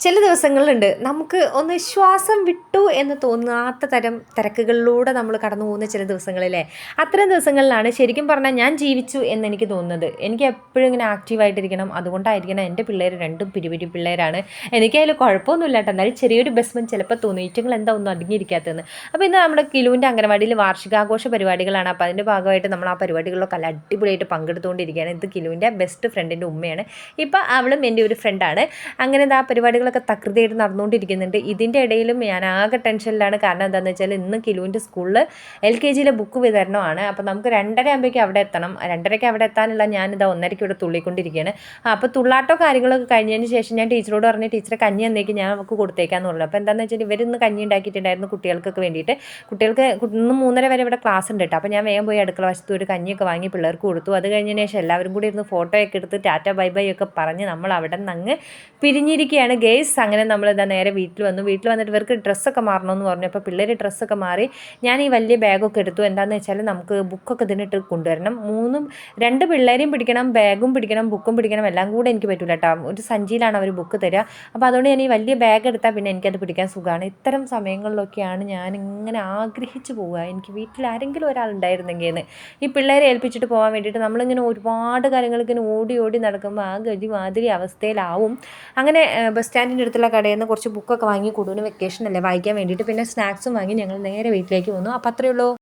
ചില ദിവസങ്ങളുണ്ട് നമുക്ക് ഒന്ന് ശ്വാസം വിട്ടു എന്ന് തോന്നാത്ത തരം തിരക്കുകളിലൂടെ നമ്മൾ കടന്നു പോകുന്ന ചില ദിവസങ്ങളിലെ അത്തരം ദിവസങ്ങളിലാണ് ശരിക്കും പറഞ്ഞാൽ ഞാൻ ജീവിച്ചു എന്ന് എനിക്ക് തോന്നുന്നത്. എനിക്ക് എപ്പോഴും ഇങ്ങനെ ആക്റ്റീവായിട്ടിരിക്കണം, അതുകൊണ്ടായിരിക്കണം എൻ്റെ പിള്ളേർ രണ്ടും പിരിപിരി പിള്ളേരാണ്. എനിക്കതിൽ കുഴപ്പമൊന്നുമില്ല കേട്ടോ, എന്നാലും ചെറിയൊരു ബെസ്മൻ ചിലപ്പോൾ തോന്നി ഇറ്റങ്ങൾ എന്താ ഒന്നും അടങ്ങിയിരിക്കാത്തതെന്ന്. അപ്പോൾ ഇന്ന് നമ്മുടെ കിലുവിൻ്റെ അംഗനവാടിയിൽ വാർഷികാഘോഷ പരിപാടികളാണ്. അപ്പോൾ അതിൻ്റെ ഭാഗമായിട്ട് നമ്മൾ ആ പരിപാടികളിലൊക്കെ നല്ല അടിപൊളിയായിട്ട് പങ്കെടുത്തുകൊണ്ടിരിക്കുകയാണ്. ഇത് കിലുവിൻ്റെ ബെസ്റ്റ് ഫ്രണ്ടിൻ്റെ ഉമ്മയാണ്. ഇപ്പോൾ അവളും എൻ്റെ ഒരു ഫ്രണ്ടാണ്. അങ്ങനെ ആ പരിപാടികളൊക്കെ തകൃതിയായിട്ട് നടന്നുകൊണ്ടിരിക്കുന്നുണ്ട്. ഇതിൻ്റെ ഇടയിലും ഞാൻ ആകെ ടെൻഷനിലാണ്. കാരണം എന്താണെന്ന് വെച്ചാൽ ഇന്ന് കിലുവിൻ്റെ സ്കൂളിൽ LKG ബുക്ക് വിതരണമാണ്. അപ്പോൾ നമുക്ക് 2:30 ആകുമ്പോഴേക്കും അവിടെ എത്തണം. 2:30ക്ക് അവിടെ എത്താനുള്ള ഞാനിതാ 1:30ക്ക് ഇവിടെ തുള്ളിക്കൊണ്ടിരിക്കുകയാണ്. അപ്പോൾ തുള്ളാട്ടോ കാര്യങ്ങളൊക്കെ കഴിഞ്ഞതിന് ശേഷം ഞാൻ ടീച്ചറോട് പറഞ്ഞ് ടീച്ചറെ കഞ്ഞി എന്നേക്ക് ഞാൻ നമുക്ക് കൊടുത്തേക്കാന്ന് പറഞ്ഞു. അപ്പോൾ എന്താണെന്ന് വെച്ചാൽ ഇവരിന്ന് കഞ്ഞി ഉണ്ടാക്കിയിട്ടുണ്ടായിരുന്നു കുട്ടികൾക്കൊക്കെ വേണ്ടിയിട്ട്. കുട്ടികൾക്ക് ഇന്ന് 3:30 വരെ ഇവിടെ ക്ലാസ് ഉണ്ട് കേട്ടോ. അപ്പോൾ ഞാൻ വേഗം പോയി അടുക്കള വശത്ത് ഒരു കഞ്ഞിയൊക്കെ വാങ്ങി പിള്ളേർക്ക് കൊടുത്തു. അത് കഴിഞ്ഞതിന് ശേഷം എല്ലാവരും കൂടി ഇരുന്ന് ഫോട്ടോയൊക്കെ എടുത്ത് ടാറ്റ ബൈ ബൈ ഒക്കെ പറഞ്ഞ് നമ്മൾ അവിടെ നിന്ന് അങ്ങ് പിരിഞ്ഞിരിക്കുകയാണ് ഗേസ്. അങ്ങനെ നമ്മളിതാ നേരെ വീട്ടിൽ വന്നിട്ട് ഇവർക്ക് ഡ്രസ്സൊക്കെ മാറണമെന്ന് പറഞ്ഞു. അപ്പോൾ പിള്ളേർ ഡ്രസ്സൊക്കെ മാറി ഞാൻ ഈ വലിയ ബാഗൊക്കെ എടുത്തു. എന്താണെന്ന് വെച്ചാൽ നമുക്ക് ബുക്കൊക്കെ ഇതിനിട്ട് കൊണ്ടുവരണം. 2 പിള്ളേരെയും പിടിക്കണം, ബാഗും പിടിക്കണം, ബുക്കും പിടിക്കണം. എല്ലാം കൂടെ എനിക്ക് പറ്റില്ല കേട്ടോ. ഒരു സഞ്ചിയിലാണ് അവർ ബുക്ക് തരിക. അപ്പോൾ അതുകൊണ്ട് ഞാൻ ഈ വലിയ ബാഗ് എടുത്താൽ പിന്നെ എനിക്കത് പിടിക്കാൻ സുഖമാണ്. ഇത്തരം സമയങ്ങളിലൊക്കെയാണ് ഞാൻ ഇങ്ങനെ ആഗ്രഹിച്ചു പോവുക, എനിക്ക് വീട്ടിൽ ആരെങ്കിലും ഒരാളുണ്ടായിരുന്നെങ്കിൽ എന്ന്. ഈ പിള്ളേരെ ഏൽപ്പിച്ചിട്ട് പോകാൻ വേണ്ടിയിട്ട് നമ്മളിങ്ങനെ ഒരുപാട് കാര്യങ്ങളിങ്ങനെ ഓടി ഓടി നടക്കുമ്പോൾ ആ ഗതി മാതിരി അവസ്ഥയിലാവും. അങ്ങനെ ബസ് സ്റ്റാൻഡിൻ്റെ അടുത്തുള്ള കടയിൽ നിന്ന് കുറച്ച് ബുക്കൊക്കെ വാങ്ങി, കൂടുതലും വെക്കേഷൻ അല്ലേ വായിക്കാൻ വേണ്ടിയിട്ട്, പിന്നെ സ്നാക്സും വാങ്ങി ഞങ്ങൾ നേരെ വീട്ടിലേക്ക് വന്നു. അപ്പോൾ അത്രയേ ഉള്ളൂ.